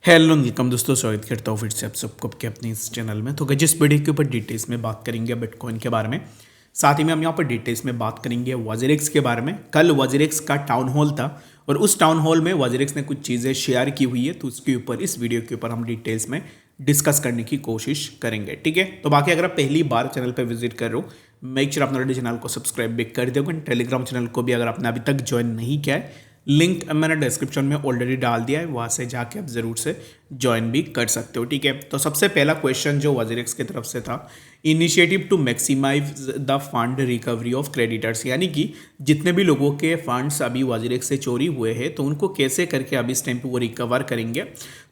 Hello welcome दोस्तों, स्वागत करता हूँ फिर से आप सबको आपके अपने इस चैनल में। तो जिस वीडियो के ऊपर डिटेल्स में बात करेंगे बिटकॉइन के बारे में, साथ ही में हम यहाँ पर डिटेल्स में बात करेंगे वॉजरेक्स के बारे में। कल वॉजरेक्स का टाउन हॉल था और उस टाउन हॉल में वॉजरेक्स ने कुछ चीज़ें शेयर की हुई है, तो उसके ऊपर इस वीडियो के ऊपर हम डिटेल्स में डिस्कस करने की कोशिश करेंगे। ठीक है, तो बाकी अगर आप पहली बार चैनल पर विजिट कर रहे हो, मेक श्योर आपने ऑलरेडी चैनल को सब्सक्राइब भी कर दोगे। टेलीग्राम चैनल को भी अगर आपने अभी तक ज्वाइन नहीं किया है, लिंक मैंने डिस्क्रिप्शन में ऑलरेडी डाल दिया है, वहाँ से जाके आप ज़रूर से ज्वाइन भी कर सकते हो। ठीक है, तो सबसे पहला क्वेश्चन जो वॉजरेक्स की तरफ से था, initiative to maximise the fund recovery of creditors, यानी कि जितने भी लोगों के फंड्स अभी वॉजरेक्स से चोरी हुए हैं तो उनको कैसे करके अभी इस टाइम पे वो रिकवर करेंगे।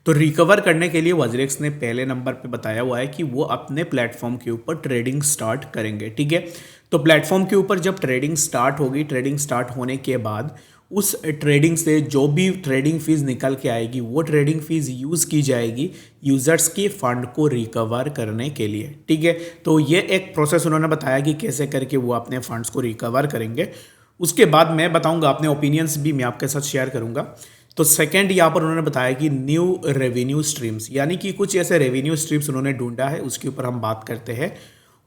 तो रिकवर करने के लिए वॉजरेक्स ने पहले नंबर पे बताया हुआ है कि वो अपने प्लेटफॉर्म के ऊपर ट्रेडिंग स्टार्ट करेंगे। ठीक है, तो प्लेटफॉर्म के ऊपर जब ट्रेडिंग स्टार्ट होगी, ट्रेडिंग स्टार्ट होने के बाद उस ट्रेडिंग से जो भी ट्रेडिंग फीस निकल के आएगी वो ट्रेडिंग फीस यूज़ की जाएगी यूज़र्स के फंड को रिकवर करने के लिए। ठीक है, तो ये एक प्रोसेस उन्होंने बताया कि कैसे करके वो अपने फंड्स को रिकवर करेंगे। उसके बाद मैं बताऊंगा, अपने ओपिनियंस भी मैं आपके साथ शेयर करूंगा। तो सेकंड यहाँ पर उन्होंने बताया कि न्यू रेवेन्यू स्ट्रीम्स, यानी कि कुछ ऐसे रेवेन्यू स्ट्रीम्स उन्होंने ढूंढा है, उसके ऊपर हम बात करते हैं।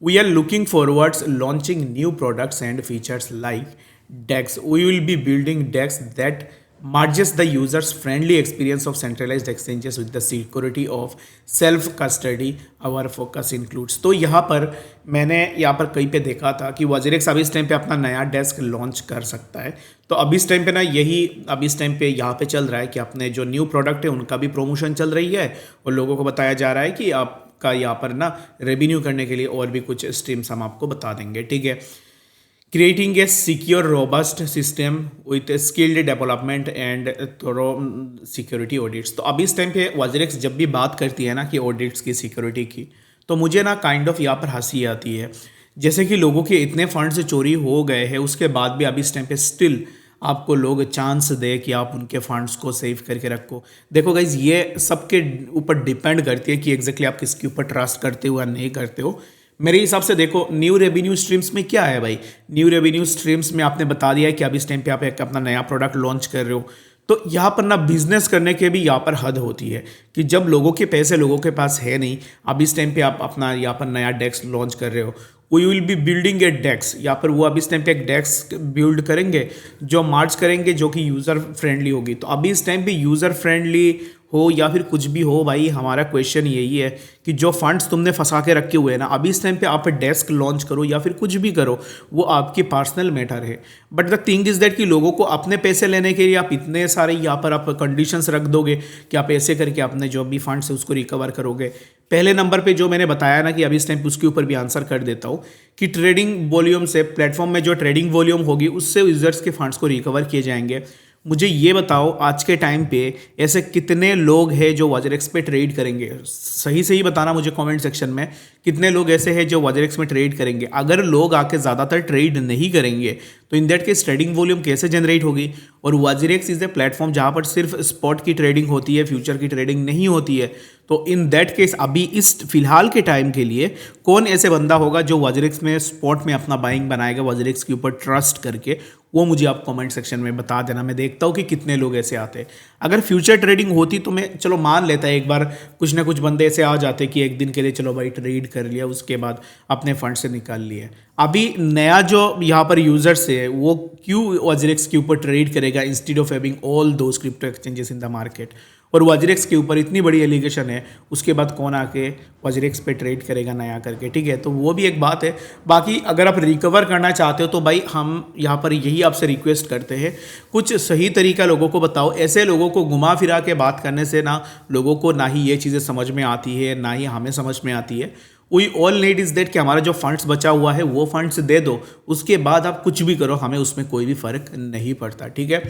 We are looking forwards launching new products and features like DEX. We will be building DEX that merges the user's friendly experience of centralized exchanges with the security of self custody. Our focus includes. तो यहाँ पर मैंने यहाँ पर कहीं पे देखा था कि वॉजरेक्स अभी इस टाइम पे अपना नया डेस्क लॉन्च कर सकता है। तो अभी इस टाइम पे ना यही अभी इस टाइम पे यहाँ पे चल रहा है कि अपने जो न्यू प्रोडक्ट है उनका भी प्रमोशन चल रही है और लोगों को बताया जा रहा है कि आपका यहाँ पर ना रेवेन्यू करने के लिए और भी कुछ स्ट्रीम्स हम आपको बता देंगे। ठीक है, creating a secure robust system with skilled development and thorough security audits। तो अभी इस टाइम पे वॉजरेक्स जब भी बात करती है ना कि ऑडिट्स की, सिक्योरिटी की, तो मुझे ना काइंड ऑफ यहाँ पर हंसी आती है। जैसे कि लोगों के इतने फंड से चोरी हो गए हैं, उसके बाद भी अभी इस टाइम पे स्टिल आपको लोग चांस दे कि आप उनके फंड्स को सेव करके रखो। देखो गाइज, ये सबके ऊपर डिपेंड करती है कि एग्जैक्टली आप किसके ऊपर ट्रस्ट करते हो या नहीं करते हो। मेरे हिसाब से देखो, न्यू रेवेन्यू स्ट्रीम्स में क्या है भाई, न्यू रेवेन्यू स्ट्रीम्स में आपने बता दिया है कि अभी इस टाइम पे आप एक अपना नया प्रोडक्ट लॉन्च कर रहे हो। तो यहाँ पर ना बिजनेस करने के भी यहाँ पर हद होती है कि जब लोगों के पैसे लोगों के पास है नहीं, अभी इस टाइम पे आप अपना यहाँ पर नया डेस्क लॉन्च कर रहे हो, we will be building a desk, यहाँ पर वो अभी इस टाइम पे एक डेस्क बिल्ड करेंगे जो मार्च करेंगे, जो कि यूज़र फ्रेंडली होगी। तो अभी इस टाइम पे यूज़र फ्रेंडली हो या फिर कुछ भी हो भाई, हमारा क्वेश्चन यही है कि जो फंड्स तुमने फंसा के रखे हुए हैं ना, अभी इस टाइम पे आप डेस्क लॉन्च करो या फिर कुछ भी करो, वो आपकी पर्सनल मैटर है। But the thing is that कि लोगों को अपने पैसे लेने के लिए आप इतने सारे यहाँ पर आप कंडीशंस रख दोगे कि आप ऐसे करके अपने जो भी फंड्स है उसको रिकवर करोगे। पहले नंबर पे जो मैंने बताया ना कि अभी इस टाइम पे उसके ऊपर भी आंसर कर देता हूँ कि ट्रेडिंग वॉल्यूम से, प्लेटफॉर्म में जो ट्रेडिंग वॉल्यूम होगी उससे यूजर्स के फंड्स को रिकवर किए जाएंगे। मुझे ये बताओ आज के टाइम पे ऐसे कितने लोग हैं जो वॉजरेक्स पे ट्रेड करेंगे? सही सही बताना मुझे कमेंट सेक्शन में, कितने लोग ऐसे हैं जो वॉजरेक्स में ट्रेड करेंगे। अगर लोग आके ज़्यादातर ट्रेड नहीं करेंगे तो in that case trading volume कैसे जनरेट होगी? और वॉजरेक्स इज ए प्लेटफॉर्म जहाँ पर सिर्फ स्पॉट की ट्रेडिंग होती है, फ्यूचर की ट्रेडिंग नहीं होती है। तो इन दैट केस अभी इस फिलहाल के टाइम के लिए कौन ऐसे बंदा होगा जो वॉजरेक्स में स्पॉट में अपना बाइंग बनाएगा वॉजरेक्स के ऊपर ट्रस्ट करके? वो मुझे आप कमेंट सेक्शन में बता देना, मैं देखता हूँ कि कितने लोग ऐसे आते हैं। अगर फ्यूचर ट्रेडिंग होती तो मैं चलो मान लेता है, एक बार कुछ ना कुछ बंदे ऐसे आ जाते कि एक दिन के लिए चलो भाई ट्रेड कर लिया, उसके बाद अपने फंड से निकाल लिए। अभी नया जो यहाँ पर यूजर्स है वो क्यों वॉजरेक्स के ऊपर ट्रेड करेगा instead of having all those crypto exchanges in the market? और वॉजरेक्स के ऊपर इतनी बड़ी एलिगेशन है, उसके बाद कौन आके वॉजरेक्स पे ट्रेड करेगा नया करके? ठीक है, तो वो भी एक बात है। बाकी अगर आप रिकवर करना चाहते हो तो भाई हम यहाँ पर यही आपसे रिक्वेस्ट करते हैं, कुछ सही तरीका लोगों को बताओ। ऐसे लोगों को घुमा फिरा के बात करने से ना लोगों को ना ही ये चीज़ें समझ में आती है, ना ही हमें समझ में आती है। We all need is that कि हमारा जो फंड्स बचा हुआ है वो फंड्स दे दो, उसके बाद आप कुछ भी करो, हमें उसमें कोई भी फ़र्क नहीं पड़ता। ठीक है,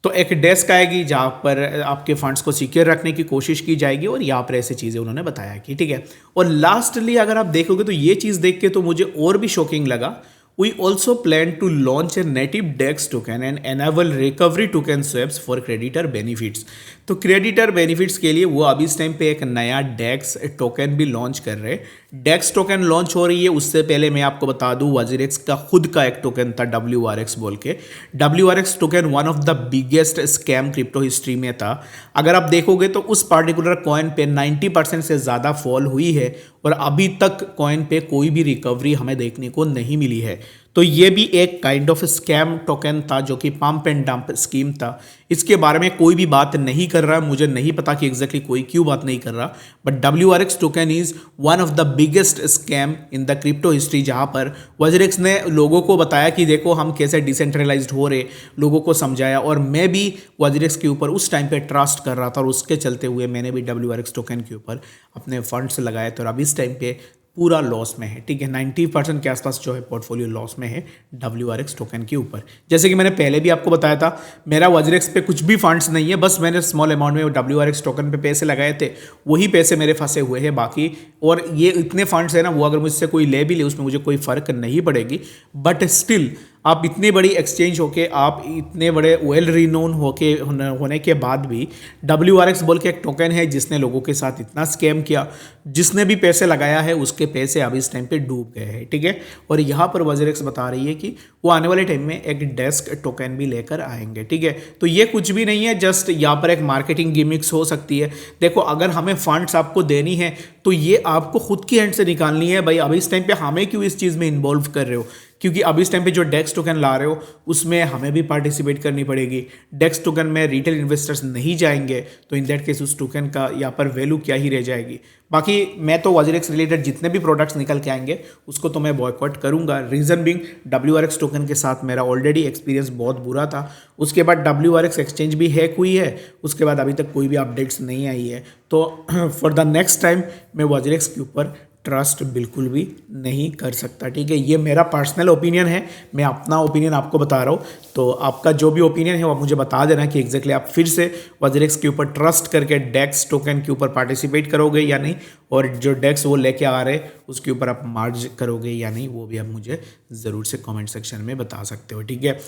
तो एक डेस्क आएगी जहाँ पर आपके फंड्स को सिक्योर रखने की कोशिश की जाएगी और यहाँ पर ऐसी चीज़ें उन्होंने बताया कि ठीक है। और लास्टली अगर आप देखोगे तो ये चीज़ देख के तो मुझे और भी शॉकिंग लगा। We also plan to launch a native DEX token and enable recovery token swaps for creditor benefits। तो क्रेडिटर बेनिफिट्स के लिए वो अभी इस टाइम पे एक नया डेक्स टोकन भी लॉन्च कर रहे हैं। डेक्स टोकन लॉन्च हो रही है उससे पहले मैं आपको बता दूं वजीरेक्स का खुद का एक टोकन था WRX बोल के। WRX token one of the biggest scam crypto history में था। अगर आप देखोगे तो उस पार्टिकुलर कॉइन पे 90% से ज़्यादा फॉल हुई है और अभी तक कॉइन पे कोई भी रिकवरी हमें देखने को नहीं मिली है। तो ये भी एक काइंड ऑफ स्कैम टोकन था जो कि पंप एंड डंप स्कीम था। इसके बारे में कोई भी बात नहीं कर रहा, मुझे नहीं पता कि एग्जैक्टली कोई क्यों बात नहीं कर रहा, but WRX token is one of the biggest scam in the crypto history, जहां पर वजरेक्स ने लोगों को बताया कि देखो हम कैसे डिसेंट्रलाइज्ड हो रहे, लोगों को समझाया। और मैं भी वजरेक्स के ऊपर उस टाइम पे ट्रस्ट कर रहा था और उसके चलते हुए मैंने भी WRX टोकन के ऊपर अपने फंड्स लगाए थे और अब इस टाइम पे पूरा लॉस में है। ठीक है, 90% के आसपास जो है पोर्टफोलियो लॉस में है WRX टोकन के ऊपर। जैसे कि मैंने पहले भी आपको बताया था, मेरा वजरेक्स पे कुछ भी फंड्स नहीं है, बस मैंने स्मॉल अमाउंट में WRX टोकन पे पैसे लगाए थे, वही पैसे मेरे फंसे हुए हैं बाकी। और ये इतने फंड्स है ना, वो अगर मुझसे कोई ले भी ले उसमें मुझे कोई फ़र्क नहीं पड़ेगी, बट स्टिल आप इतनी बड़ी एक्सचेंज होके, आप इतने बड़े वेल रिनोन होने के बाद भी WRX बोल के एक टोकन है जिसने लोगों के साथ इतना स्कैम किया, जिसने भी पैसे लगाया है उसके पैसे अब इस टाइम पे डूब गए हैं। ठीक है, और यहाँ पर वजरेक्स बता रही है कि वो आने वाले टाइम में एक डेस्क टोकन भी लेकर आएंगे। ठीक है, तो ये कुछ भी नहीं है, जस्ट यहाँ पर एक मार्केटिंग गिमिक्स हो सकती है। देखो, अगर हमें फंड्स आपको देनी है तो ये आपको खुद की हैंड से निकालनी है भाई। अभी इस टाइम पे हमें क्यों इस चीज़ में इन्वॉल्व कर रहे हो, क्योंकि अभी इस टाइम पे जो डेक्स टोकन ला रहे हो उसमें हमें भी पार्टिसिपेट करनी पड़ेगी। डेक्स टोकन में रिटेल इन्वेस्टर्स नहीं जाएंगे तो इन दैट केस उस टोकन का यहाँ पर वैल्यू क्या ही रह जाएगी। बाकी मैं तो वजरेक्स रिलेटेड जितने भी प्रोडक्ट्स निकल के आएंगे उसको तो मैं बॉयकॉट करूंगा। रीज़न बिंग WRX टोकन के साथ मेरा ऑलरेडी एक्सपीरियंस बहुत बुरा था। उसके बाद WRX एक्सचेंज भी हैक हुई है, उसके बाद अभी तक कोई भी अपडेट्स नहीं आई है। तो फॉर द नेक्स्ट टाइम मैं वजरेक्स के ऊपर ट्रस्ट बिल्कुल भी नहीं कर सकता। ठीक है, ये मेरा पर्सनल ओपिनियन है, मैं अपना ओपिनियन आपको बता रहा हूँ। तो आपका जो भी ओपिनियन है वो आप मुझे बता देना कि एग्जैक्टली आप फिर से वजरेक्स के ऊपर ट्रस्ट करके डेक्स टोकन के ऊपर पार्टिसिपेट करोगे या नहीं, और जो डेक्स वो लेके आ रहे उसके ऊपर आप मार्ज करोगे या नहीं, वो भी आप मुझे ज़रूर से कॉमेंट सेक्शन में बता सकते हो। ठीक है,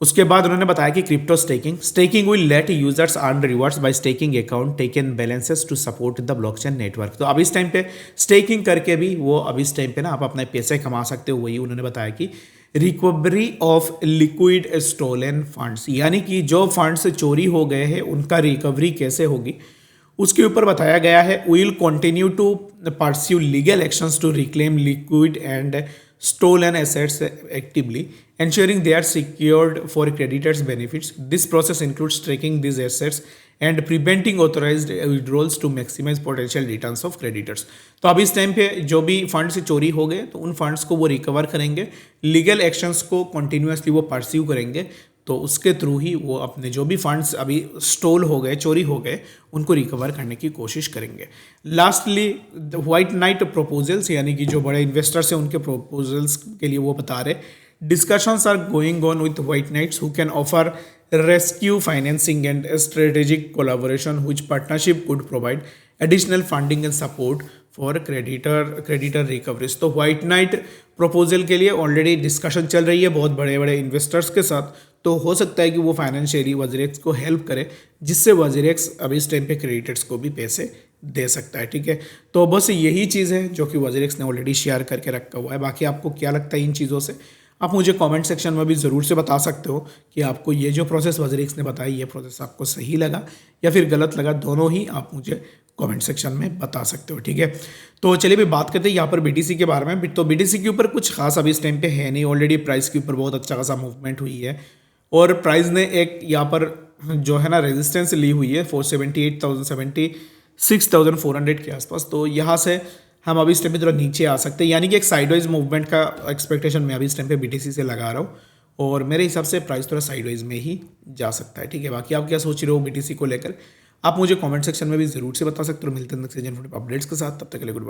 उसके बाद उन्होंने बताया कि crypto staking will let users earn rewards by staking account taken balances to support the blockchain network. तो अब इस टाइम पे स्टेकिंग करके भी वो अब इस टाइम पे ना आप अपने पैसे कमा सकते हो। वही उन्होंने बताया कि recovery of liquid stolen funds, यानी कि जो फंड्स चोरी हो गए हैं उनका रिकवरी कैसे होगी उसके ऊपर बताया गया है। Will continue to pursue legal actions to reclaim liquid and stolen assets actively, ensuring they are secured for creditors' benefits. This process includes tracking these assets and preventing authorized withdrawals to maximize potential returns of creditors. तो अब इस time पे जो भी fund से चोरी हो गए तो उन फंड्स को वो रिकवर करेंगे, लीगल एक्शंस को कंटिन्यूसली वो परस्यू करेंगे, तो उसके थ्रू ही वो अपने जो भी फंड्स अभी स्टोल हो गए, चोरी हो गए, उनको रिकवर करने की कोशिश करेंगे। लास्टली व्हाइट नाइट प्रपोजल्स, यानी कि जो बड़े इन्वेस्टर्स हैं उनके प्रपोजल्स के लिए वो बता रहे discussions are going on with white knights who can offer rescue financing and strategic collaboration which partnership could provide additional funding and support for creditor recoveries. तो व्हाइट नाइट प्रपोजल के लिए ऑलरेडी डिस्कशन चल रही है बहुत बड़े बड़े investors के साथ, तो हो सकता है कि वो फाइनेंशियली वजरेक्स को हेल्प करे, जिससे वजरेक्स अब इस टाइम पे क्रेडिटर्स को भी पैसे दे सकता है। ठीक है, तो बस यही चीज़ है जो कि वजरेक्स ने ऑलरेडी शेयर करके रखा हुआ है। बाकी आपको क्या लगता है इन चीज़ों से, आप मुझे कमेंट सेक्शन में भी ज़रूर से बता सकते हो कि आपको ये जो प्रोसेस वजरेक्स ने बताई, ये प्रोसेस आपको सही लगा या फिर गलत लगा, दोनों ही आप मुझे कमेंट सेक्शन में बता सकते हो। ठीक है, तो चलिए भी बात करते हैं यहाँ पर BTC के बारे में। तो BTC के ऊपर कुछ खास अभी इस टाइम पे है नहीं, ऑलरेडी प्राइस के ऊपर बहुत अच्छा खासा मूवमेंट हुई है और प्राइस ने एक यहाँ पर जो है ना रेजिस्टेंस ली हुई है 478,076,400 के आसपास। तो यहाँ से हम अभी इस टाइम पे थोड़ा नीचे आ सकते हैं, यानी कि एक साइडवाइज मूवमेंट का एक्सपेक्टेशन मैं अभी इस टाइम पे BTC से लगा रहा हूँ और मेरे हिसाब से प्राइस थोड़ा साइडवाइज में ही जा सकता है। ठीक है, बाकी आप क्या सोच रहे हो BTC को लेकर, आप मुझे कमेंट सेक्शन में भी ज़रूर से बता सकते हो। मिलते हैं नेक्स्ट अपडेट्स के साथ, तब तक के लिए गुड बाय।